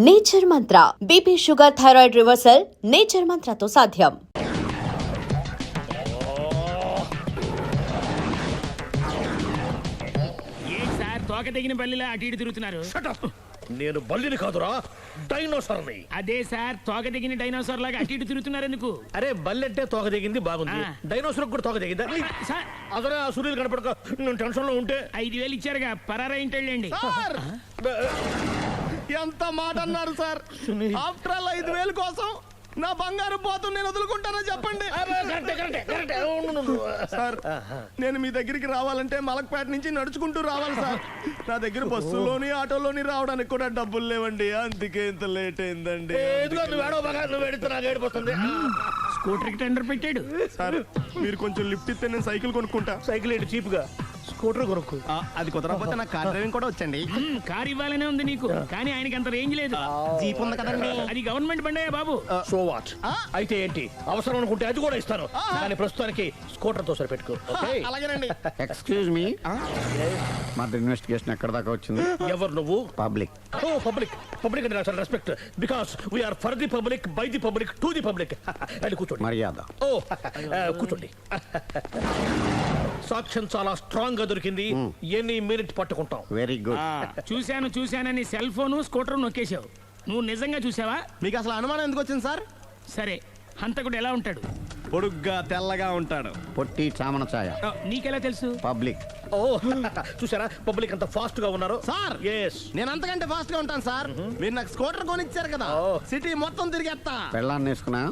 Nature Mantra BP sugar thyroid reversal nature మంత్రతో సాధ్యం. తోక తెగిన బల్లిలా అటు ఇటు తిరుగుతున్నారు. నేను బల్లిని కాదురా, డైనోసార్ని. అదే సార్, తోక తెగిన డైనోసార్ లాగా అటు ఇటు తిరుగుతున్నారు ఎందుకు? అరే బల్లెట్టే తోక తెగింది బాగుంది, డైనోసార్ కూడా తోక తెగిందా? అదరా సూర్యులు కనపడక నేను టెన్షన్ లో ఉంటే 5,000 ఇచ్చారుగా, పరారా ఇంటండి. ఎంత మాట అన్నారు సార్? ఆఫ్టర్ ఆల్ 5,000 కోసం నా బంగారు పోతు నేను వదులుకుంటానో చెప్పండి సార్. నేను మీ దగ్గరికి రావాలంటే మలక్పేట నుంచి నడుచుకుంటూ రావాలి సార్. నా దగ్గర బస్సులోని ఆటోలోని రావడానికి కూడా డబ్బులు లేవండి, అందుకే ఇంత లేట్ అయిందండి. స్కూటర్ కి టెండర్ పెట్టాడు సార్. మీరు కొంచెం లిఫ్ట్ ఇస్తే నేను సైకిల్ కొనుక్కుంటా. సైకిల్ ఏంటి చీప్ గా, స్కూటర్ కొనుక్కు. అది కుదరకపోతే నాకు కార్ డ్రైవింగ్ కూడా వచ్చండి. కార్ ఇవ్వాలనే ఉంది నీకు, కానీ ఆయనకి అంత రేంజ్ లేదు. జీప్ ఉంది కదండి. అది గవర్నమెంట్ బండయా బాబు. So what? అయితే ఏంటి, అవసరం అనుకుంటే అది కూడా ఇస్తాను, కానీ ప్రస్తుతానికి స్కూటర్ తో సరిపెట్టుకో. అలాగేనండి. ఎక్స్క్యూజ్ మీ, మరి ఇన్వెస్టిగేషన్ ఎక్కడ దాకా వచ్చింది? ఎవరు నువ్వు? పబ్లిక్. ఓ పబ్లిక్. పబ్లిక్ అంటే నాకు respect, because we are for the public, by the public, to the public. అది కూర్చోండి. మర్యాద. ఓ కూర్చోండి. సాక్ష్యం చాలా స్ట్రాంగ్ గా దొరికింది, ఎన్ని మినిట్ పట్టుకుంటాం. Very good. చూశానని సెల్ ఫోన్ స్కూటర్ నొక్కేశావు. నువ్వు నిజంగా చూసావా? మీకు అసలు అనుమానం ఎందుకు వచ్చింది సార్? సరే, హంతకుడు ఎలా ఉంటాడు? పొడుగ్గా తెల్లగా ఉంటాడు. పొట్టి చామన ఛాయ. నీకెలా తెలుసు? పబ్లిక్. ఓ చూసారా పబ్లిక్ అంత ఫాస్ట్ గా ఉన్నారు సార్. ఎస్, నేను అంతకంటే ఫాస్ట్ గా ఉంటాను సార్. మీరు నాకు స్కూటర్ కొనిచ్చారు కదా, సిటీ మొత్తం తిరిగేస్తా. పెళ్ళాన్ని వేసుకున్నా?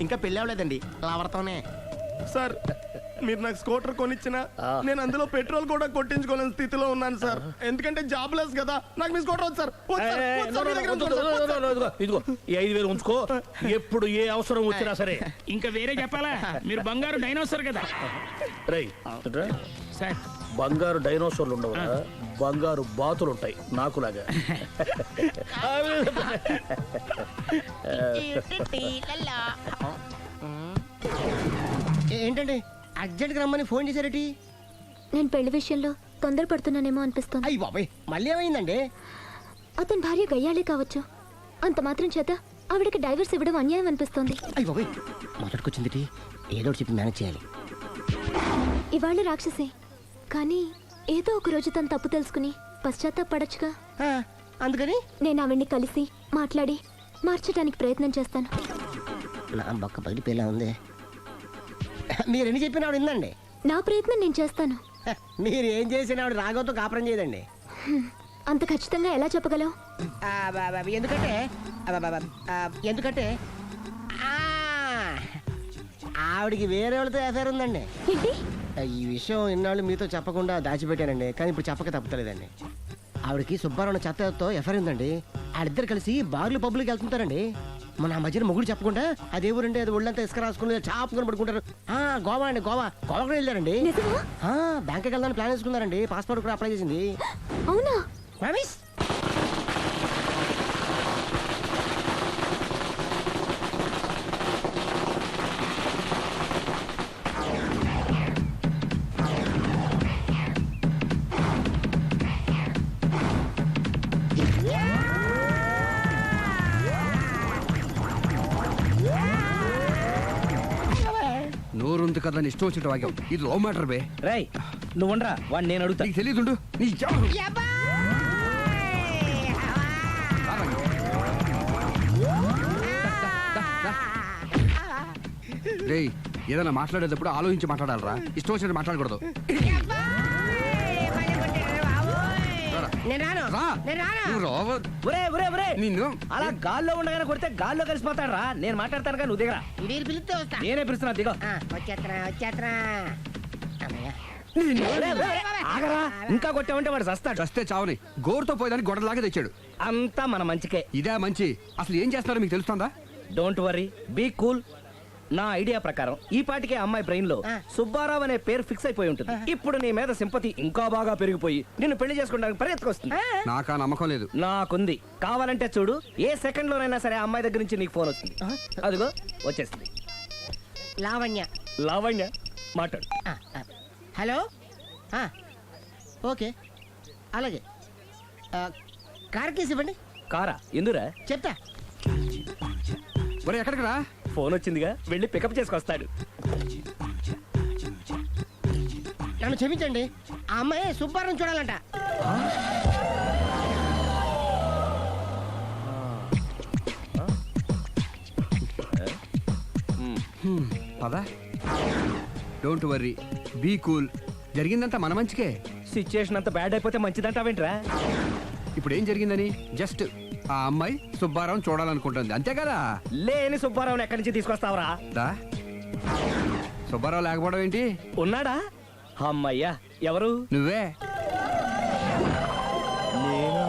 ఇంకా పెళ్ళి అవ్వలేదండి, లావర్తోనే. సార్ మీరు నాకు స్కూటర్ కొనిచ్చిన నేను అందులో పెట్రోల్ కూడా కొట్టించుకోలేని స్థితిలో ఉన్నాను సార్. ఎందుకంటే జాబ్ లెస్ కదా, నాకు మీ స్కూటర్ వద్దు సార్. ఇదిగో ఈ 5,000 ఉంచుకో, ఎప్పుడు ఏ అవసరం వచ్చినా సరే. ఇంకా వేరే చెప్పాలా? మీరు బంగారు డైనోసార్ కదా. రై సార్, బంగారు డైనోసార్లు ఉండవు, బంగారు బాతులు ఉంటాయి నాకులాగా. ఏంటండి అర్జెంట్ గా రమ్మని ఫోన్ చేశారటి? నేను పెళ్లి విషయంలో తొందరపడుతున్నానేమో అనిపిస్తుంది. అయ్యి బాబాయ్, మళ్ళీ ఏమైందండి? అతని భార్య గయ్యాలే కావచ్చు, అంత మాత్రం చేత ఆవిడకి డైవర్స్ ఇవ్వడం అన్యాయం అనిపిస్తోంది. అయ్యి బాబాయ్, మొదటికొచ్చింది, ఏదో చెప్పి మేనేజ్ చేయాలి. ఇవాళ రాక్షసే, కానీ ఏదో ఒక రోజు తను తప్పు తెలుసుకుని పశ్చాత్తాపడచ్చుగా. అందుకని నేను ఆవిడ్ని కలిసి మాట్లాడి మార్చడానికి ప్రయత్నం చేస్తాను. నా బొక్క బయట పిల్ల ఉంది. మీరు ఎన్ని చెప్పిన ఆవిడ ఇందండి. నా ప్రయత్నం నేను చేస్తాను. మీరు ఏం చేసిన ఆవిడ రాగంతో కాపురం చేయదండి. అంత ఖచ్చితంగా ఎలా చెప్పగలవు? ఎందుకంటే ఎందుకంటే ఆవిడికి వేరే వాళ్ళతో ఎఫైర్ ఉందండి. ఏంటి? ఈ విషయం ఇన్నాళ్ళు మీతో చెప్పకుండా దాచిపెట్టానండి, కానీ ఇప్పుడు చెప్పక తప్పుతలేదండి. ఆవిడకి సుబ్బారావు చెత్తతో ఎఫైర్ ఉందండి. వాళ్ళిద్దరు కలిసి బార్లు పబ్లిక్ వెళ్తుంటారండి. మన ఆ మధ్యన మొగుడు చెప్పకుండా అదే ఊరండి, అది ఒళ్ళంతా ఇసుక రాసుకుని చాపుకొని పడుకుంటారు. గోవా అండి, గోవా కూడా వెళ్ళారండి. బ్యాంక్కి వెళ్దామని ప్లాన్ వేసుకున్నారండి. పాస్పోర్ట్ కూడా అప్లై చేసింది. అవునా? నోరుంది కదా ఇష్టం వచ్చినట్టు వాక్యం. ఇది లవ్ మ్యాటర్ బే. రై నువ్వు ఉండరా, వాడు నేను అడుగుతా. నీకు తెలియదుండు. నీ రే, ఏదైనా మాట్లాడేటప్పుడు ఆలోచించి మాట్లాడాలరా, ఇష్టం వచ్చినట్టు మాట్లాడకూడదు. నిన్ను అలా గాల్లో ఉండగానే కొడితే గాల్లో కలిసిపోతాడు రా. నేను మాట్లాడతాను కానీ నువ్వు దిగరా. నేనే పిలుస్తున్నా, దిగో. ఆగరా, ఇంకా కొట్టామంటే వాడు చస్తాడు. చస్తే చావని, గోరుతో పోయేదానికి గొడవలాగా తెచ్చాడు. అంతా మన మంచికే. ఇదే మంచి. అసలు ఏం చేస్తారో మీకు తెలుస్తుందా? Don't worry, be cool. నా ఐడియా ప్రకారం ఈ పాటికే అమ్మాయి బ్రెయిన్ లో సుబ్బారావు అనే పేరు ఫిక్స్ అయిపోయి ఉంటుంది. ఇప్పుడు నీ మీద సింపతి ఇంకా బాగా పెరిగిపోయి నిన్ను పెళ్లి చేసుకోవడానికి పరిగెత్తుకొస్తుంది. నాకా నమ్మకం లేదు. నాకుంది. కావాలంటే చూడు, ఏ సెకండ్ లోనైనా సరే అమ్మాయి దగ్గర నుంచి నీకు ఫోన్ వస్తుంది. అదిగో వచ్చేస్తుంది. లావణ్య. లావణ్య మాట్లాడు. హలో, ఓకే అలాగే. కార్ కేసు ఇవ్వండి. కారా ఎందురా? చెప్తా. ఒరే ఎక్కడికి రా? ఫోన్ వచ్చిందిగా, వెళ్ళి పికప్ చేసుకొస్తాడు. నన్ను క్షమించండి, ఆ అమ్మాయి సుబ్బారం చూడాలంట. పద. Don't worry, be cool. జరిగిందంతా మన మంచికే. సిచ్యుయేషన్ అంత బ్యాడ్ అయిపోతే మంచిదంటావేంట్రా? ఇప్పుడు ఏం జరిగిందని జస్ట్ ఆ అమ్మాయి సుబ్బారావు చూడాలనుకుంటుంది, అంతే కదా? లేని సుబ్బారావుని ఎక్కడి నుంచి తీసుకొస్తావరా? దా. సుబ్బారావు లేకపోవడం ఏంటి? ఉన్నాడా? అమ్మయ్యా, ఎవరు? నువ్వే. నేనా?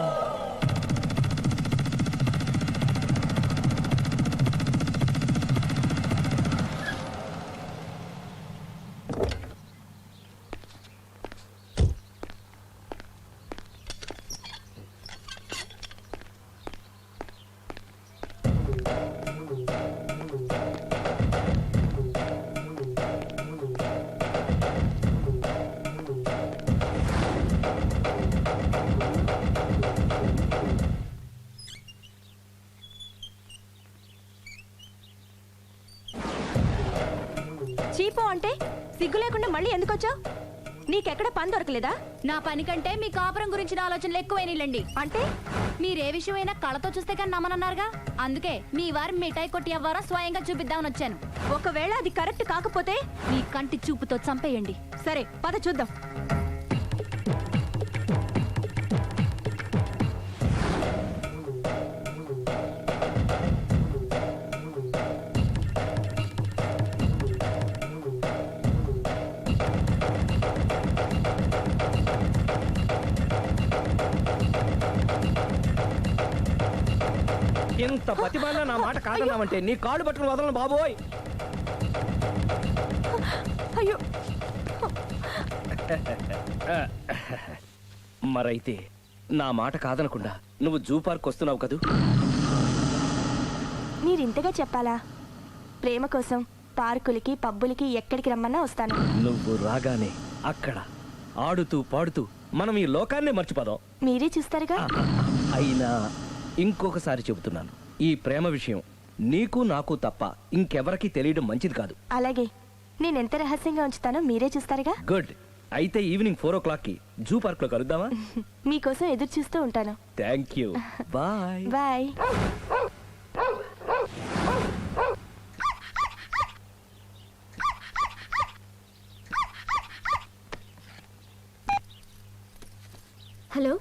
చీపో అంటే సిగ్గు లేకుండా మళ్ళీ ఎందుకు వచ్చావు? నీకెక్కడ పని దొరకలేదా? నా పని కంటే మీ కాపురం గురించిన ఆలోచనలు ఎక్కువైనాయిలండి. అంటే మీరే విషయమైనా కళ్ళతో చూస్తే కానీ నమ్మనన్నారుగా, అందుకే మీ వారి మిఠాయి కొట్టి అవ్వారా స్వయంగా చూపిద్దామని వచ్చాను. ఒకవేళ అది కరెక్ట్ కాకపోతే మీ కంటి చూపుతో చంపేయండి. సరే పద చూద్దాం. ఇంత ప్రతిభలో నా మాట కాదన్నామంటే నీ కాళ్ళు పట్టుకుని వదలను బాబోయ్. అయ్యో, మరైతే నా మాట కాదనకుండా నువ్వు జూ పార్క్ వస్తున్నావు కదూ? మీరింతగా చెప్పాలా? ప్రేమ కోసం పార్కులకి పబ్బులకి ఎక్కడికి రమ్మన్నా వస్తాను. నువ్వు రాగానే అక్కడ ఆడుతూ పాడుతూ మనం ఈ లోకాన్నే మర్చిపోదాం. మీరే చూస్తారుగా. అయినా ఇంకొకసారి చెబుతున్నాను, ఈ ప్రేమ విషయం నీకు నాకు తప్ప ఇంకెవరికి తెలియడం మంచిది కాదు. అలాగే, నేనెంత రహస్యంగా ఉంచుతానో మీరే చూస్తారుగా. గుడ్. అయితే ఈవినింగ్ 4 o'clockకి జూ పార్క్ లో కలుద్దామా? మీకోసం ఎదురు చూస్తూ ఉంటాను. Thank you. Bye. Bye. Hello,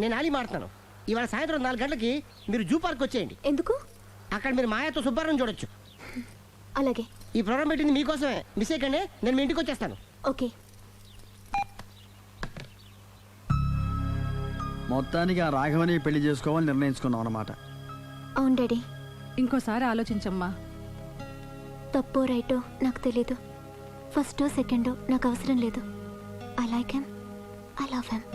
నేను ఆలి మాడుతున్నాను. ఇవాళ సాయంత్రం 4 గంటలకి మీరు జూ పార్క్ వచ్చేయండి. ఎందుకు? అక్కడ మీరు మాయాతో సుబ్బారం చూడొచ్చు. అలాగే. ఈ ప్రోగ్రామ్ పెట్టింది మీకోసమే, మిస్ అయ్యకండి. నేను మీ ఇంటికి వచ్చేస్తాను. ఓకే. మొత్తానికి ఆ రాఘవని పెళ్లి చేసుకోవాలని నిర్ణయించుకున్నాం అన్నమాట. అవును డాడీ. ఇంకోసారి ఆలోచించమ్మా. తప్పో రైటో నాకు తెలీదు. ఫస్టో సెకండో నాకు అవసరం లేదు. I like him, I love him.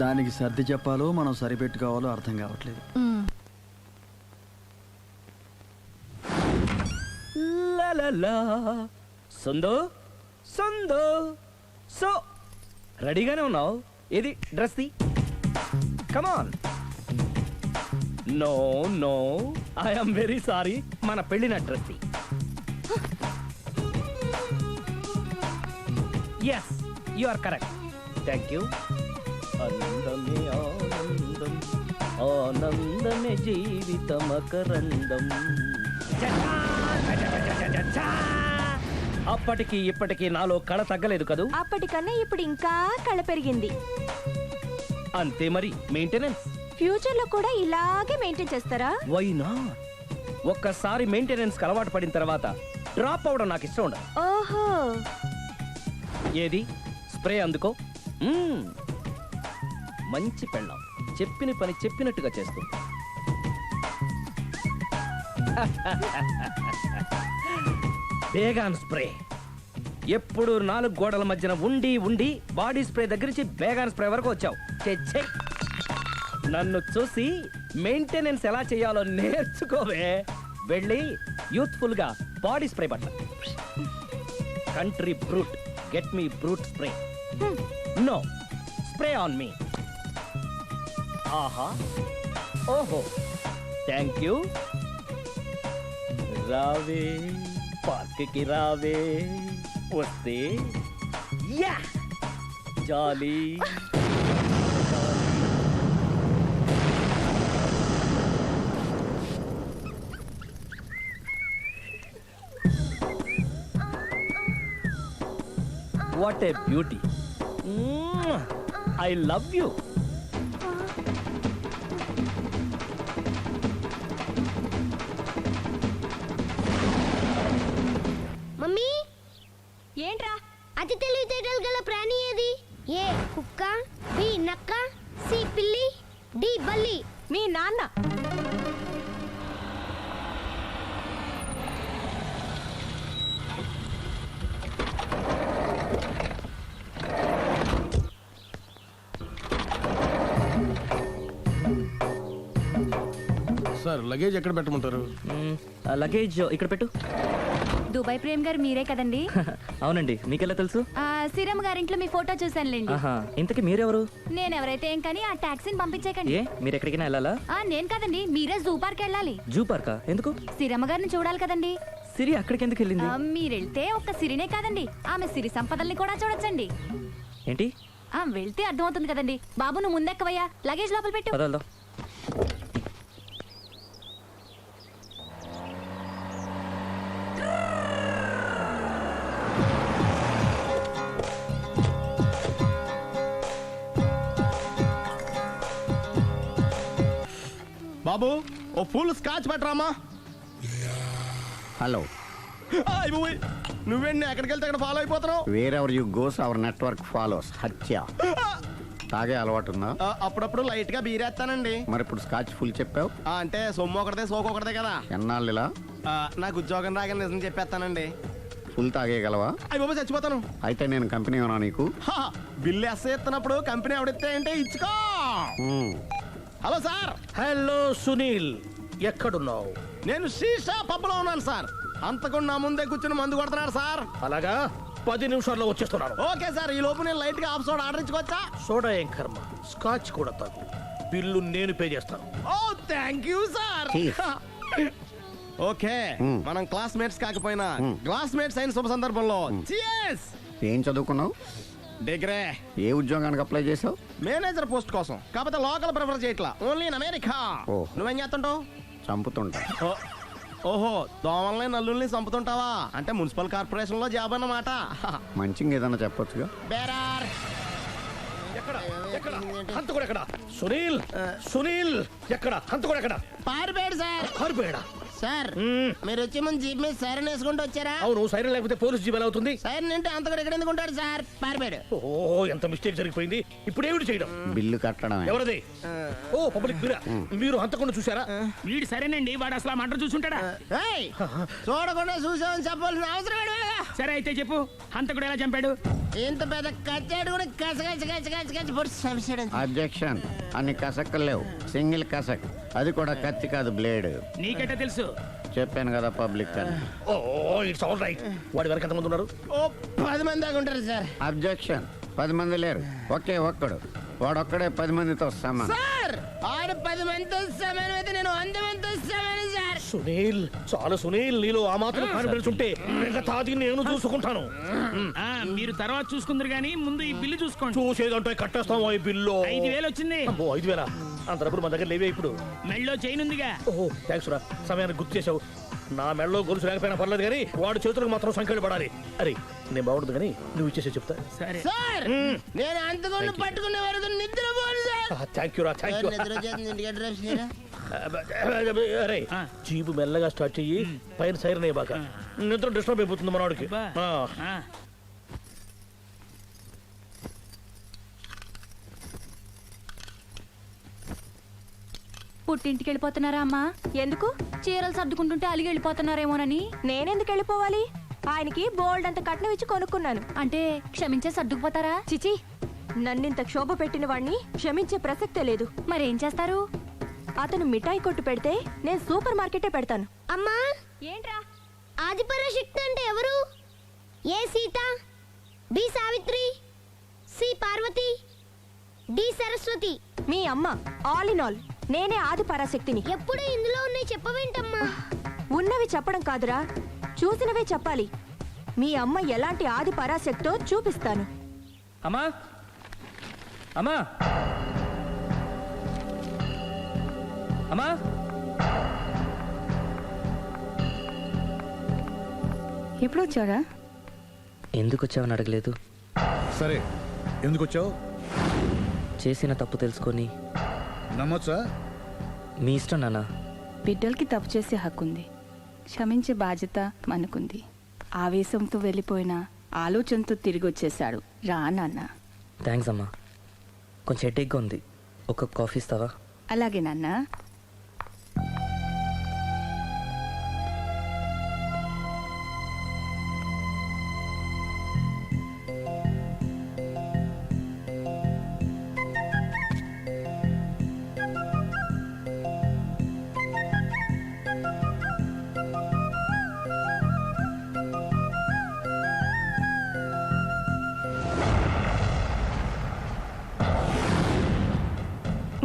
దానికి సర్ది చెప్పాలో మనం సరిపెట్టుకోవాలో అర్థం కావట్లేదు. లలలా. సందో సందో సో రెడీగానే ఉన్నావు? ఏది డ్రెస్ ది? Come on. No no, I'm very sorry, మన పెళ్ళిన డ్రెస్ ది. Yes, you are correct. Thank you. అందమే ఆనందం, ఆనందమే జీవితమకరందం. అప్పటికి ఇప్పటికి నాలో కళ తగ్గలేదు కదూ? అప్పటికన్నా ఇప్పుడు ఇంకా కళ పెరిగింది. అంతే మరి, మెయింటెనెన్స్. ఫ్యూచర్ లో కూడా ఇలాగే మెయింటైన్ చేస్తారా? Why not? ఒక్కసారి మెయింటెనెన్స్ అలవాటు పడిన తర్వాత డ్రాప్ అవడం నాకు ఇష్టం ఉండదు. ఓహో. ఏది స్ప్రే అందుకో. మంచి పెళ్ళాం, చెప్పిన పని చెప్పినట్టుగా చేస్తుంది. Baygon spray. ఎప్పుడు 4 గోడల మధ్యన ఉండి ఉండి బాడీ స్ప్రే దగ్గర నుంచి బేగాన్ స్ప్రే వరకు వచ్చావు. ఛే, నన్ను చూసి మెయింటెనెన్స్ ఎలా చేయాలో నేర్చుకోవే. వెళ్ళి యూత్ఫుల్ గా బాడీ స్ప్రే పట్ల. Country brute, get me brute spray. No spray on me. ఆహా, ఓహో, థ్యాంక్ యూ. రావే పార్క్కి రావే, వస్తే యా jolly. What a beauty. I love you. Mummy, ఏంట్రా? అతి తెలివితేటలు గల ప్రాణి ఏది? ఏ కుక్క, బి నక్క, సి పిల్లి, డి బల్లి. మీ నాన్న. సార్ లగేజ్ ఎక్కడ పెట్టమంటారు? లగేజ్ ఇక్కడ పెట్టు. దుబాయ్ ప్రేమ్ గారు మీరే కదండి? అవునండి, మీకెలా తెలుసు? శ్రీరామ్ గారింట్లో మీ ఫోటో చూశానులేండి. ఆహా, ఇంతకీ మీరెవరు? నేను ఎవరైతే ఏం కానీ ఆ టాక్సీని పంపించేకండి. ఏ మీరు ఎక్కడికైనా వెళ్ళాలా? నేను కదండి, మీరే జూ పార్క్ వెళ్ళాలి. జూ పార్కా? ఎందుకు? శ్రీరమ్మ గారిని చూడాలి కదండి. సిరి అక్కడికి ఎందుకు వెళ్ళింది? మీరెళ్తే ఒక్క సిరినే కాదండి, ఆమె సిరి సంపదల్ని కూడా చూడొచ్చండి. ఏంటి? వెళ్తే అర్థమవుతుంది కదండి. బాబు నువ్వు ముందెక్కవయ్యా, లగేజ్ లోపల పెట్టు. పదల్దా. బాబు ఓ ఫుల్ స్కాచ్ పెట్టరామా. హలో, నువ్వేండి ఎక్కడికి వెళ్తే అక్కడ ఫాలో అయిపోతున్నావు? Wherever you goes our network follows. హత్య. తాగే అలవాటు ఉందా? అప్పుడప్పుడు లైట్ గా బీరేస్తానండి. మరి ఇప్పుడు స్కాచ్ ఫుల్ చెప్పావు. అంటే సొమ్ము ఒకటిదే సోకు ఒకటిదే కదా. ఎన్నాళ్ళు ఇలా? నాకు ఉద్యోగం రాగానే నిజం చెప్పేస్తానండి. ఫుల్ తాగేయగలవా? అయ్యి బాబు చచ్చిపోతాను. అయితే నేను కంపెనీ ఉన్నా నీకు. బిల్లు ఎస్ఐ ఎత్తినప్పుడు కంపెనీ ఎవడిస్తే అంటే ఇచ్చుకో. Hello sir. హలో సునీల్, ఎక్కడున్నావు? నేను శీషా పబ్లో ఉన్నాను సార్. అంతకుండా నా ముందే కూర్చుని మందు కొడుతున్నాడు సార్. అలాగా, 10 నిమిషాల్లో వచ్చేస్తున్నాను. ఓకే సార్, ఈ లోపు నేను లైట్ గా హాఫ్ సోడా ఆర్డర్ ఇచ్చుకోవచ్చా? సోడా ఏం కర్మ, స్కాచ్ కూడా తాగు. బిల్లు నేను పే చేస్తాను. ఓ థ్యాంక్ యూ సార్. ఓకే, మనం క్లాస్మేట్స్ కాకపోయినా క్లాస్మేట్స్ అయిన శుభ సందర్భంలో cheers. ఏం చదువుకున్నావు? డిగ్రీ. ఏ ఉద్యోగానికి అప్లై చేసావు? మేనేజర్ పోస్ట్ కోసం. కాకపోతే లోకల్ ప్రిఫర్ చేయట్లా, ఓన్లీ ఇన్ అమెరికా. ఓ. నువ్వేం చేస్తుంటావు? చంపుతుంటా. ఓహో, దోమల్ని నల్లుల్ని చంపుతుంటావా? అంటే మున్సిపల్ కార్పొరేషన్ లో జాబ్ అన్నమాట. మంచిగా ఏదన్నా చెప్పొచ్చుగా. బేరార్. ఎక్కడ ఎక్కడ హంతకుడు ఎక్కడ? సునీల్, సునీల్ ఎక్కడ? హంతకుడు ఎక్కడ? పారిపోయాడు సార్. పారిపోయాడా? సార్, మీరు వచ్చే ముందు జీప్ మీద సైరన్ వేసుకుంటూ వచ్చారా? అవును, సైరన్ లేకపోతే పోలీస్ జీవన్ అవుతుంది. సైరన్ అంటే అంతగా ఎక్కడ ఎందుకు ఉంటాడు సార్? పారిపోయాడు. ఓ, ఎంత మిస్టేక్ జరిగిపోయింది. ఇప్పుడు ఏమిటి చేయడం? బిల్లు కట్టడమే. ఎవరది? ఓ, పబ్లిక్ మీరా? మీరు హంతకుండా చూసారా? వీడు సరేనండి, వాడు అసలు ఆ మంట చూసుంటాడా? ఏయ్, చూడకుండా చూసామని చెప్పాల్సిన అవసరం ఏంటి? సరే అయితే చెప్పు, హంతకుడు ఎలా చంపాడు? ఇంత పెద్ద కచ్చాడు కూడా కచ్చ పొడి సమస్యడు. అబ్జెక్షన్. అన్ని కసక్కులు లేవు, సింగిల్ కసక్. అది కూడా కత్తి కాదు, బ్లేడ్. నీకెట్టా తెలుసు? చెప్పాను కదా పబ్లిక్ అని. ఓ, ఇట్స్ ఆల్ రైట్. వాడి వరకు ఎంతమంది ఉన్నారు? ఓ 10 మంది దాకా ఉంటారు సార్. అబ్జెక్షన్. 10 మంది లేరు, ఒకే ఒక్కడు. వాడొక్కడే 10 మందితో సమానం. సార్, ఆడు 10 మందితో సమానం అయితే నేను 100 మందితో సమానం సార్. సునీల్, చాలా సునీల్, నీలో ఆ మాత్రం కాన్ఫిడెన్స్ ఉంటే మిగతాది నేను చూసుకుంటాను. మీరు తర్వాత చూసుకుందరు గానీ ముందు ఈ బిల్లు చూసుకోండి. చూసేదంటే కట్టేస్తాం ఈ బిల్లు. 5,000 వచ్చింది. అమ్మో, 5,000? అంత డబ్బులు మన దగ్గర లేవే ఇప్పుడు. మెళ్ళో చైన్ ఉందిగా. ఓహో, థ్యాంక్స్ రా, సమయానికి గుర్తు చేసావు. నా మెడలో గొలుసు లేకపోయినా పర్లేదు కానీ వాడు చేతులకు మాత్రం సంఖ్యలు పడాలి. అరే, నేను బాగుంటుంది కానీ నువ్వు ఇచ్చేసే చెప్తా. సరే సార్, నేను అంతకుండా పట్టుకునే వరకు నిద్రపోను సార్. థ్యాంక్ యూ రా, థ్యాంక్ యూ. నిద్ర వచ్చేస్తుంది, ఇంటికి డ్రైవ్ చేయరా? అరే, జీపు మెల్లగా స్టార్ట్ చెయ్యి, పైన సైరన్ అయ్యాక నిద్ర డిస్టర్బ్ అయిపోతుంది మనవాడికి. పుట్టింటికి వెళ్ళిపోతున్నారా అమ్మా? ఎందుకు? చీరలు సర్దుకుంటుంటే అలిగి వెళ్ళిపోతున్నారేమోనని. నేనెందుకు వెళ్ళిపోవాలి? ఆయనకి బోల్డ్ అంత కట్నం ఇచ్చి కొనుక్కున్నాను. అంటే క్షమించే సర్దుకుపోతారా? చిచి, నన్నింత క్షోభ పెట్టిన వాణ్ణి క్షమించే ప్రసక్తే లేదు. మరేం చేస్తారు? అతను మిఠాయి కొట్టు పెడితే నేను సూపర్ మార్కెటే పెడతాను. అమ్మా, ఏంట్రా? ఆదిపరాశక్తి అంటే ఎవరు? A Sita, B Savitri, C Parvati, D Saraswati. మీ అమ్మ ఆల్ ఇన్ ఆల్. నేనే ఆది పరాశక్తిని. ఎప్పుడు ఇందులో ఉన్నాయి చెప్పవేంటమ్మా? ఉన్నవి చెప్పడం కాదురా, చూసినవే చెప్పాలి. మీ అమ్మ ఎలాంటి ఆది పరాశక్తో చూపిస్తాను. అమ్మా అమ్మా అమ్మా ఎప్పుడు వచ్చారా? ఎందుకు వచ్చావని అడగలేదు. సరే, ఎందుకు వచ్చావు? చేసిన తప్పు తెలుసుకొని నమ్మొచ్చా? మీ ఇష్టం నాన్న. బిడ్డలకి తప్పు చేసే హక్కుంది, క్షమించే బాధ్యత మనకుంది. ఆవేశంతో వెళ్ళిపోయిన ఆలోచనతో తిరిగి వచ్చేశాడు. రా నాన్న. థ్యాంక్స్ అమ్మా. కొంచెం హెడేక్గా ఉంది, ఒక కాఫీ ఇస్తావా? అలాగే నాన్న.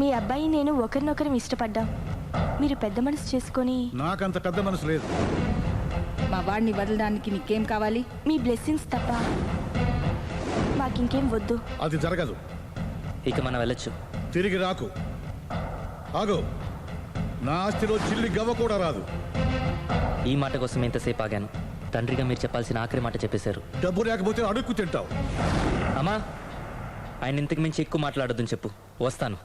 మీ అబ్బాయి నేను ఒకరినొకరం ఇష్టపడ్డాం. మీరు పెద్ద మనసు చేసుకొని. నాకంత పెద్ద మనసు లేదు. మా వాడిని వదలడానికి నీకేం కావాలి? మీ బ్లెస్సింగ్స్ తప్ప మాకింకేం వద్దు. అది జరగదు. ఇక మనం వెళ్ళొచ్చు. తిరిగి రాకు. ఆగు. నా ఆస్తిలో చిల్లి గవ్వ కూడా రాదు. ఈ మాట కోసం ఎంతసేపు ఆగాను. తండ్రిగా మీరు చెప్పాల్సిన ఆఖరి మాట చెప్పేశారు. డబ్బు లేకపోతే అడుక్కు తింటావు. అమ్మా, ఆయన ఇంతకు మించి ఎక్కువ మాట్లాడొద్దని చెప్పు. వస్తాను.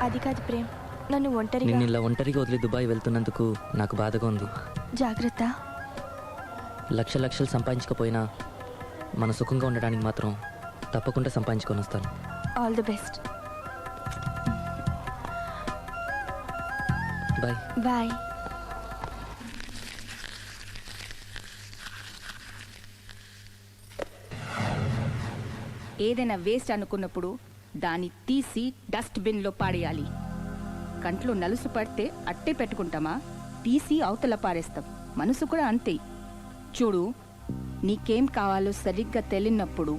అది కాదు ప్రేమ్, నన్ను ఒంటరిగా. నిన్ను ఇలా ఒంటరిగా వదిలి దుబాయ్ వెళ్తున్నందుకు నాకు బాధగా ఉంది. జాగ్రత్త. లక్షలు సంపాదించకపోయినా మన సుఖంగా ఉండడానికి మాత్రం తప్పకుండా సంపాదించుకొని వస్తాను. All the best. Bye. Bye. ఏదైనా వేస్ట్ అనుకున్నప్పుడు దాన్ని తీసి డస్ట్బిన్లో పాడేయాలి. కంట్లో నలుసు పడితే అట్టే పెట్టుకుంటామా? తీసి అవతల పారేస్తాం. మనసు కూడా అంతే. చూడు, నీకేం కావాలో సరిగ్గా తెలియనప్పుడు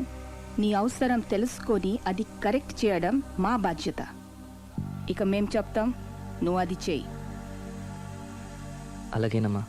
నీ అవసరం తెలుసుకొని అది కరెక్ట్ చేయడం మా బాధ్యత. ఇక మేం చెప్తాం, నువ్వు అది చేయి. అలాగేనమ్మా.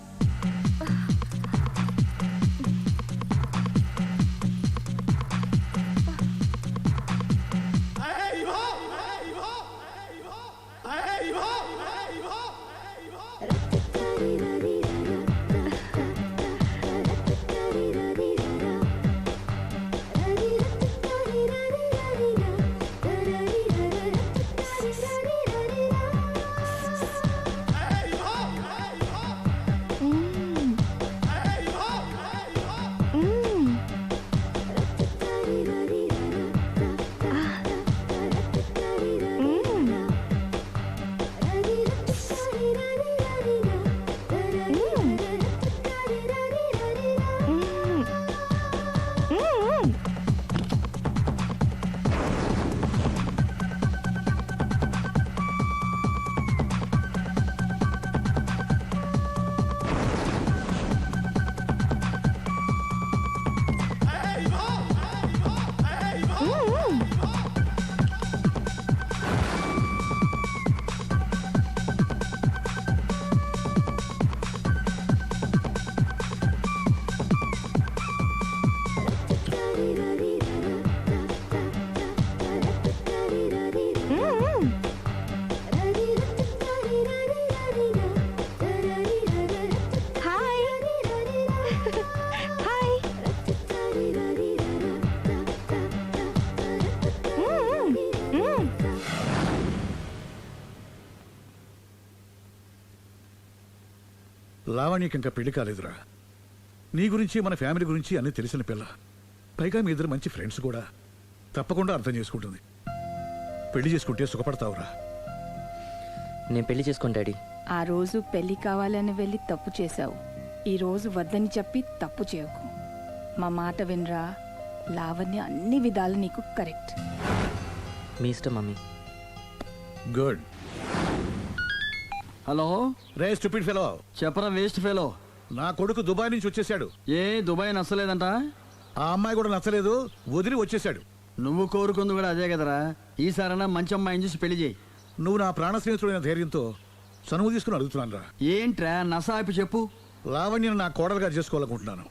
లావణ్యకి ఇంకా పెళ్లి కాలేదురా. నీ గురించి మన ఫ్యామిలీ గురించి అన్నీ తెలిసిన పిల్ల. పైగా మీ ఇద్దరు మంచి ఫ్రెండ్స్ కూడా. తప్పకుండా అర్థం చేసుకుంటుంది. పెళ్లి చేసుకుంటే సుఖపడతావురా. నేను పెళ్లి చేసుకోను డాడీ. ఆ రోజు పెళ్లి కావాలని వెళ్ళి తప్పు చేశావు. ఈ రోజు వద్దని చెప్పి తప్పు చేయకు. మా మాట వినరా. లావణ్య అన్ని విధాలు నీకు కరెక్ట్. మీ ఇష్టం మమ్మీ. గుడ్. హలో రే స్టూపిడ్ ఫెలో, చెప్పరా వేస్ట్ ఫెలో. నా కొడుకు దుబాయ్ నుంచి వచ్చేసాడు. ఏ దుబాయ్ నచ్చలేదంట? ఆ అమ్మాయి కూడా నచ్చలేదు, వదిలి వచ్చేసాడు. నువ్వు కోరుకుంది కూడా అదే కదరా. ఈసారైనా మంచి అమ్మాయిని చూసి పెళ్లి చేయి. నువ్వు నా ప్రాణ స్నేహితుడైన ధైర్యంతో చనువు తీసుకుని అడుగుతున్నాను రా. ఏంట్రా నసాపి చెప్పు. లావణ్యను నా కోడలుగా చేసుకోవాలనుకుంటున్నాను.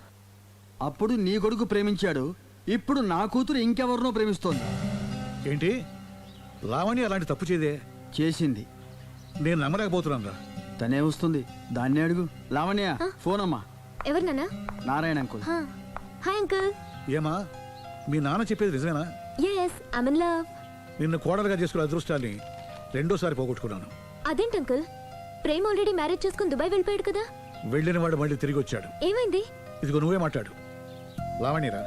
అప్పుడు నీ కొడుకు ప్రేమించాడు, ఇప్పుడు నా కూతురు ఇంకెవరినో ప్రేమిస్తోంది. ఏంటి? లావణ్య అలాంటి తప్పు చేయదే. చేసింది. నేను నమ్మలేకపోతున్నాను రా. తనే వస్తుంది, దాన్నే అడుగు. లావణ్య ఫోన్ అమ్మా. ఎవరు నాన్న? నారాయణ అంకుల్. Hi uncle. ఏమా, మీ నాన్న చెప్పేది నిజమేనా? Yes, I'm in love. నిన్ను కోడలుగా చేసుకునే అదృష్టాన్ని రెండోసారి పోగొట్టుకున్నాను. అదేంటి అంకుల్? ప్రేమ్ ఆల్రెడీ మ్యారేజ్ చేసుకుని దుబాయ్ వెళ్ళిపోయాడు కదా. వెళ్ళిన వాడు మళ్ళీ తిరిగి వచ్చాడు. ఏమైంది? ఇదిగో నువ్వే మాట్లాడు. లావణ్యరా.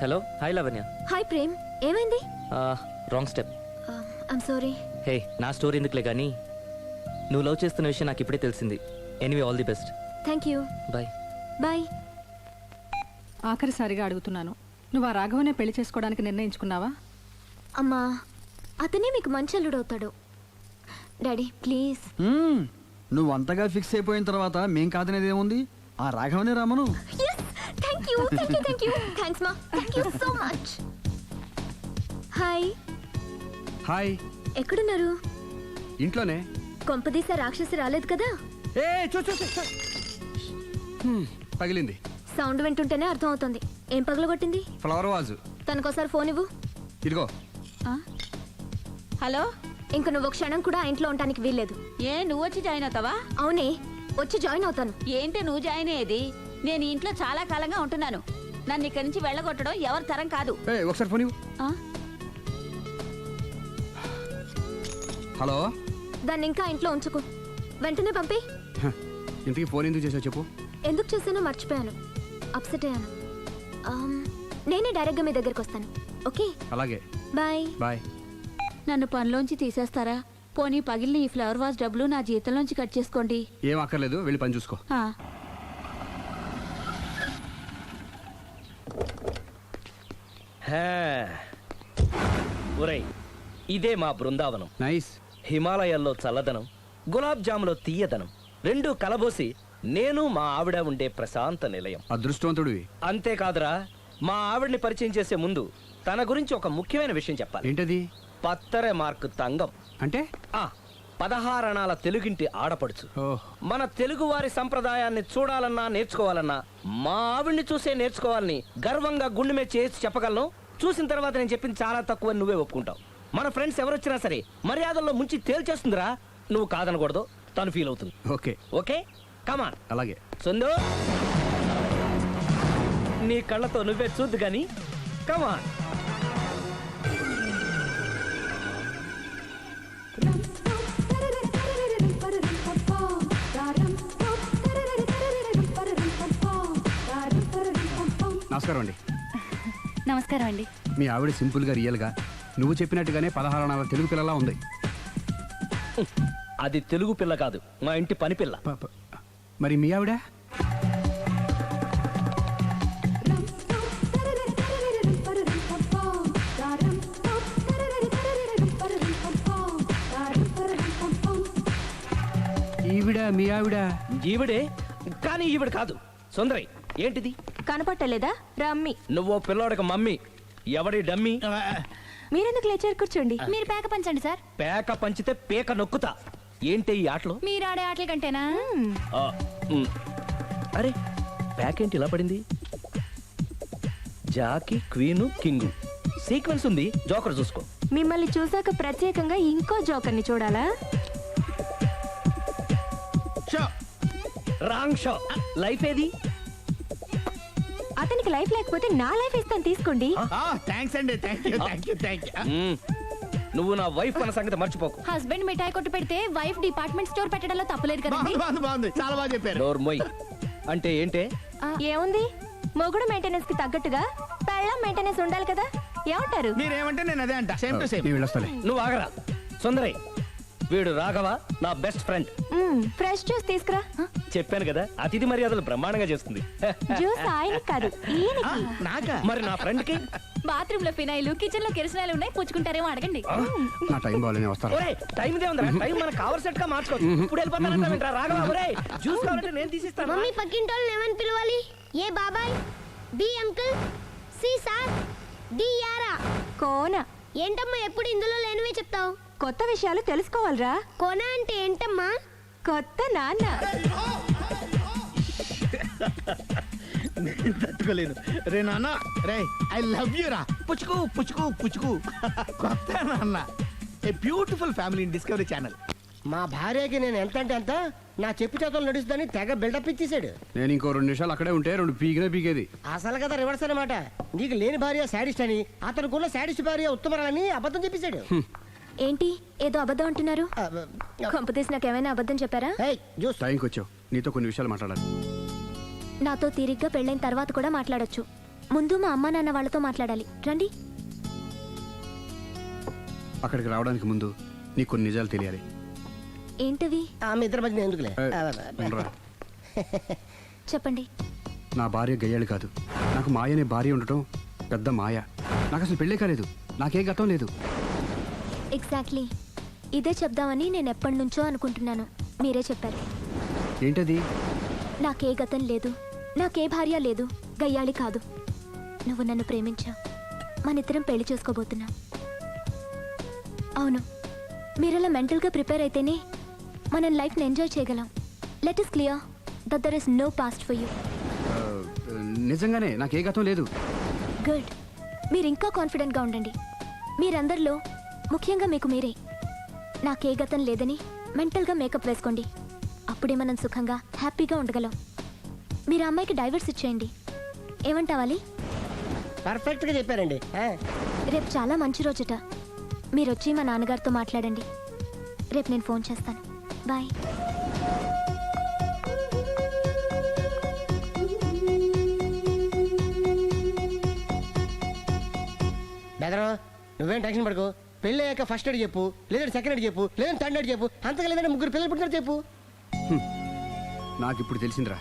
Hello. Hi Lavanya. Hi Prem, ఏమైంది? Wrong step. I'm sorry. Hey, నా స్టోరీ ఎందుకులే కానీ నువ్వు లవ్ చేస్తున్న విషయం నాకు ఇప్పుడే తెలిసింది. Anyway, all the best. Thank you. Bye. Bye. ఆఖరిసారిగా అడుగుతున్నాను, నువ్వు ఆ రాఘవనే పెళ్లి చేసుకోవడానికి నిర్ణయించుకున్నావా? అమ్మా, అతనే మీకు మంచి అల్లుడవుతాడు. Daddy please. నువ్వు అంతగా ఫిక్స్ అయిపోయిన తర్వాత మేం కాదనేది ఏముంది? ఆ రాఘవనే రామను. Thank you, thank you, thank you. Thanks మా, thank you so much. Hi. Hi. ఎక్కడున్నారు? ఇంట్లోనే. కొంపదీస రాక్షసి రాలేదు కదా? ఏ పగిలింది. సౌండ్ వింటుంటేనే అర్థం అవుతుంది. ఏం పగలగొట్టింది? Flower vase. తనకోసారి ఫోన్ ఇవ్వు. ఇదిగో. హలో. ఇంక నువ్వు క్షణం కూడా ఆ ఇంట్లో ఉండటానికి వీల్లేదు. ఏ నువ్వు వచ్చి జాయిన్ అవుతావా? అవునే, వచ్చి జాయిన్ అవుతాను. ఏంటి నువ్వు జాయిన్ అయ్యేది? నేను ఈ ఇంట్లో చాలా కాలంగా ఉంటున్నాను. నన్ను ఇక్కడి నుంచి వెళ్ళగొట్టడం ఎవరి తరం కాదు. ఒకసారి ఫోన్ ఇవ్వు. హలో. దాన్ని ఇంకా ఇంట్లో ఉంచుకో, వెంటనే పంపి. ఇంతకీ ఫోన్ ఎందుకు చేసావు చెప్పు. ఎందుకు చేశానో మర్చిపోయాను, అప్సెట్ అయ్యాను. నేనే డైరెక్ట్గా మీ దగ్గరికి వస్తాను. ఓకే, అలాగే. బాయ్. బాయ్. నన్ను పనిలోంచి తీసేస్తారా? పోనీ పగిలిన ఈ ఫ్లవర్ వాజ్ డబ్బులు నా జీతంలోంచి కట్ చేసుకోండి. ఏం అక్కర్లేదు, వెళ్ళి పని చూసుకో. ఒరేయ్, ఇదే మా బృందావనం. నైస్. హిమాలయాల్లో చల్లదనం, గులాబ్ జాములో తీయదనం రెండూ కలబోసి నేను మా ఆవిడ ఉండే ప్రశాంత నిలయం. అదృష్టవంతుడివి. అంతేకాదురా, మా ఆవిడ్ని పరిచయం చేసే ముందు తన గురించి ఒక ముఖ్యమైన విషయం చెప్పాలి. ఏంటది? పత్తర మార్కు తంగం అంటే 16 అణాల తెలుగింటి ఆడపడుచు. మన తెలుగు వారి సంప్రదాయాన్ని చూడాలన్నా నేర్చుకోవాలన్నా మా ఆవిడ్ని చూసే నేర్చుకోవాలని గర్వంగా గుండె మీద చేసి చెప్పగలను. చూసిన తర్వాత నేను చెప్పింది చాలా తక్కువ, నువ్వే ఒప్పుకుంటావు. మన ఫ్రెండ్స్ ఎవరొచ్చినా సరే మర్యాదల్లో ముంచి తేల్చేస్తుందిరా. నువ్వు కాదనకూడదు, తను ఫీల్ అవుతుంది. ఓకే ఓకే, కమాన్. అలాగే. సుందు, నీ కళ్ళతో నువ్వే చూద్దు గాని కమాన్. నమస్కారం అండి. నమస్కారం అండి. మీ ఆవిడ సింపుల్ గా రియల్ గా నువ్వు చెప్పినట్టుగానే 16 అణాల తెలుగు పిల్లలా ఉంది. అది తెలుగు పిల్ల కాదు, మా ఇంటి పని పిల్ల. మరి మీ ఆవిడ? ఈవిడ మీ ఆవిడ? ఈవిడే, కానీ ఈవిడ కాదు. సుందరి, ఏంటిది కనపట్టలేదా? రమ్మి. నువ్వు పిల్లోడికి మమ్మీ, ఎవడి డమ్మీ? మీరెందుకు లేచారు? కూర్చోండి. మీరు పేక పంచండి సార్. పేక పంచితే పేక నొక్కుతా. ఏంటి ఈ ఆటలు? మీరు ఆడే ఆటల కంటేనా? అరే, పేక ఏంటి ఇలా పడింది? జాకీ, క్వీను, కింగు సీక్వెన్స్ ఉంది. జోకర్ చూసుకో. మిమ్మల్ని చూసాక ప్రత్యేకంగా ఇంకో జోకర్ని చూడాలా? Wrong show. లైఫ్ ఏది? అతనికి లైఫ్ లేకపోతే నా లైఫ్ ఇస్తాను, తీసుకోండి. థ్యాంక్స్ అండి. Thank you. నువ్వు నా వైఫ్ అన్న సంగతి మర్చిపోకు. హస్బెండ్ మిఠాయి కొట్టు పెడితే వైఫ్ డిపార్ట్మెంట్ స్టోర్ పెట్టడంలో తప్పలేదు కదండి. బాగుంది, చాలా బాగా చెప్పారు. డోర్ మొయ్. అంటే ఏంటే? ఏముంది, మొగుడు మెయింటెనెన్స్ కి తగ్గట్టుగా పెళ్ళం మెయింటెనెన్స్ ఉండాలి కదా. ఏమంటారు? మీరేమంటే నేను అదే అంట సేమ్ టు సేమ్. నేను వెళ్ళొస్తాలే. నువ్వు ఆగరా సుందరి. వీడు రాఘవ నా బెస్ట్ ఫ్రెండ్. ఫ్రెష్ జ్యూస్ తీసుకురా. చెప్పాను కదా అతిథి మర్యాదలు బ్రహ్మాండంగా చేస్తుంది. జ్యూస్ ఆయన కాదు ఈయనకి. నాకా? మరి నా ఫ్రెండ్ కి బాత్రూమ్ లో ఫినాయిల్, కిచెన్ లో కిరసనాయిలు ఉన్నాయి, పుచ్చుకుంటారేమో అడగండి. నా టైం బాగాలేని వస్తాను. ఒరే టైం దే ఉందిరా. టైం మనకు కవర్ సెట్ గా మార్చుకోవచ్చు. ఇప్పుడు వెళ్ళిపోతానంటా రాఘవ. ఒరే జ్యూస్ కావాలంటే నేను తీసిస్తాను. మమ్మీ పక్కింటోళ్ళని ఏమని పిలవాలి? ఏ బాబాయ్, B uncle, C sir, D యారా. కోన. ఏంటమ్మా ఎప్పుడు ఇందులో లేనివే చెప్తావు? కొత్త విషయాలు తెలుసుకోవాలిరా. కోన అంటే ఏంటమ్మా? కొత్త నాన్న. తట్టుకోలేను రే నాన్న. రే ఐ లవ్ యూ రా. పుచ్చుకు పుచ్చుకు పుచ్చుకు. కొత్త నాన్న. A beautiful family in discovery channel. మా భార్యకి నేను ఎంత అంటే అంత నా చెప్పు చేతులు నడుస్తుందని తెగ బిల్డప్ ఇచ్చేసాడు. నేను ఇంకో 2 నిమిషాలు అక్కడే ఉంటే 2 పీకేది. అసలు కదా రివర్స్ అనమాట. నీకు లేని భార్య శాడిస్ట్ అని, అతనుకున్న శాడిస్ట్ భార్య ఉత్తమరాలని అబద్ధం చెప్పేశాడు. ఏంటి ఏదో అబద్ధం అంటున్నారు? కొంపతీసి నాకేమైనా అబద్ధం చెప్పారా? టైంకి వచ్చావు, నీతో కొన్ని విషయాలు మాట్లాడాలి. నాతో తీరిగ్గా పెళ్ళైన తర్వాత కూడా మాట్లాడొచ్చు. ముందు మా అమ్మా నాన్న వాళ్ళతో మాట్లాడాలి. రండి. అక్కడికి రావడానికి ముందు నీకు కొన్ని నిజాలు తెలియాలి. ఏంటివి? ఆమె ఇద్దరి మధ్య ఎందుకులే. ఉండరా. చెప్పండి. నా భార్య గయ్యాళి కాదు. నాకు మాయ అనే భార్య ఉండటం పెద్ద మాయ. నాకు అసలు పెళ్ళే కాలేదు. నాకే గతం లేదు. ఎగ్జాక్ట్లీ ఇదే చెప్దామని నేను ఎప్పటి నుంచో అనుకుంటున్నాను. మీరే చెప్పారు. ఏంటది? నాకే గతం లేదు, నాకే భార్య లేదు, గయ్యాళి కాదు. నువ్వు నన్ను ప్రేమించావు, మనిద్దరం పెళ్లి చేసుకోబోతున్నాం. అవును, మీరలా మెంటల్గా ప్రిపేర్ అయితేనే మనం లైఫ్ని ఎంజాయ్ చేయగలం. Let us clear that there is no past for you. నిజంగానే నాకే గతం లేదు. గుడ్. మీరు ఇంకా కాన్ఫిడెంట్గా ఉండండి. మీరందరిలో ముఖ్యంగా మీకు మీరే. నాకే గతం లేదని మెంటల్గా మేకప్ వేసుకోండి. అప్పుడే మనం సుఖంగా హ్యాపీగా ఉండగలం. మీరు అమ్మాయికి డైవర్స్ ఇచ్చేయండి. ఏమంటావాలి? పర్ఫెక్ట్గా చెప్పారండి. రేపు చాలా మంచి రోజుట. మీరు వచ్చి మా నాన్నగారితో మాట్లాడండి. రేపు నేను ఫోన్ చేస్తాను. బాయ్. బెదరు నువ్వేం టెన్షన్ పడుకో. పెళ్ళి అయ్యాక ఫస్ట్ ఎయిడ్ చెప్పు, లేదంటే సెకండ్ ఎయిడ్ చెప్పు, లేదంటే థర్డ్ ఎయిడ్ చెప్పు. అంతగా లేదంటే 3 పిల్లలు పుట్టినట్టు చెప్పు. నాకు ఇప్పుడు తెలిసిందిరా,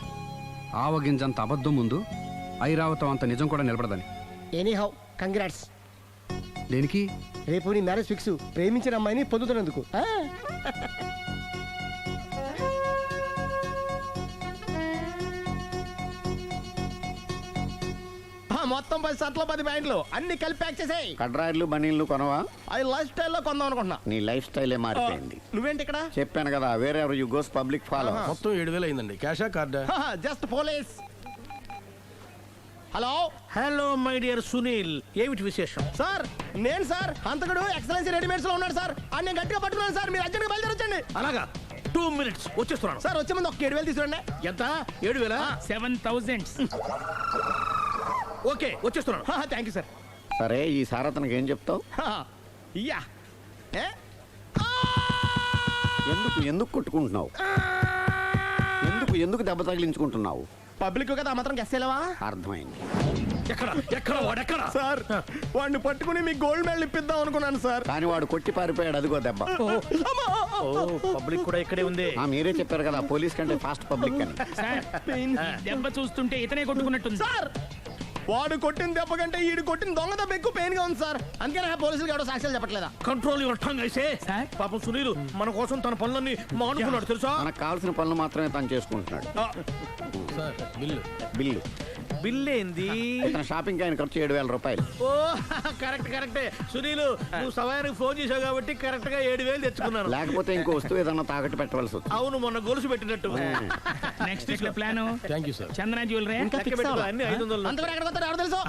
ఆవగింజంత అబద్ధం ముందు ఐరావతం అంత నిజం కూడా నిలబడదని. Any how congrats. దేనికి? రేపు నీ మ్యారేజ్ ఫిక్స్. ప్రేమించిన అమ్మాయిని పొందుతున్నందుకు. మొత్తం 10 షర్ట్లు 10 ప్యాంట్లు అన్ని కలిపి ప్యాక్ చేసేయ్. కడ్రాయిలు బనీళ్లు కొనవా? అవి లైఫ్ స్టైల్లో కొందాం అనుకుంటున్నా. నీ లైఫ్ స్టైలే మారిపోయింది. నువ్వేంటి ఇక్కడ? చెప్పాను కదా, వేరే ఎవరు యు గోస్ పబ్లిక్ ఫాలో. మొత్తం 7,000 అయిందండి. క్యాషా కార్డా? Just police. Hello hello my dear Sunil, ఏమిటి విశేషం? సార్ నేను సార్ హంతకుడు ఎక్సలెన్సీ రెడీమేడ్స్ లో ఉన్నాడు సార్. అని నేను గట్టిగా పట్టుకున్నాను సార్. మీరు అర్జెంట్గా బయలుదేరొచ్చండి. అలాగా 2 minutes వచ్చేస్తున్నాను సార్. వచ్చే ముందు ఒక 7,000 తీసుకురండి. ఎంత? 7,000? 7,000. ఓకే వచ్చేస్తున్నాను. Thank you sir. సరే ఈ సారతనకి ఏం చెప్తావు? యా ఎందుకు ఎందుకు కొట్టుకుంటున్నావు? ఎందుకు దెబ్బ తగిలించుకుంటున్నావు? పబ్లిక్ కదా మాత్రం గెస్సేలేవా? అర్థమైంది. ఎక్కడ వాడెక్కడ? సార్ వాడిని పట్టుకుని మీ గోల్డ్ మెడల్ ఇప్పిద్దాం అనుకున్నాను సార్. కానీ వాడు కొట్టి పారిపోయాడు. అదిగో దెబ్బ. పబ్లిక్ కూడా ఇక్కడే ఉంది. మీరే చెప్పారు కదా పోలీస్ కంటే ఫాస్ట్ పబ్లిక్ అని. దెబ్బ చూస్తుంటే ఇతనే కొట్టుకున్నట్టుంది సార్. వాడు కొట్టిన దెబ్బ కంటే ఈడు కొట్టిన దొంగ దెబ్బ ఎక్కువ పెయిన్ గా ఉంది సార్. అందుకని పోలీసులు ఎవడో సాక్ష్యాలు చెప్పట్లేదా? కంట్రోల్ యువర్ టంగ్ అయితే. పాపం సునీల్ మన కోసం తన పనులన్నీ మానుకున్నాడు తెలుసా? మనకు కావాల్సిన పనులు మాత్రమే తను చేసుకుంటున్నాడు. బిల్లు బిల్ ఏంది? షాపింగ్ ఆయన ఖర్చు 7,000 రూపాయలు. ఓ కరెక్టే సునీల్, నువ్వు సమయానికి ఫోన్ చేసావు కాబట్టి కరెక్ట్ గా 7,000 తెచ్చుకున్నాను. లేకపోతే ఇంకో వస్తువు ఏదన్నా తాకట్టు పెట్టవలసి వస్తుంది. అవును, మొన్న గొలుసు పెట్టినట్టు. Next plan thank you sir. Chandana jewellery అన్ని 500. అంతవరకు ఎక్కడ పోతారు ఎవరు తెలుసు?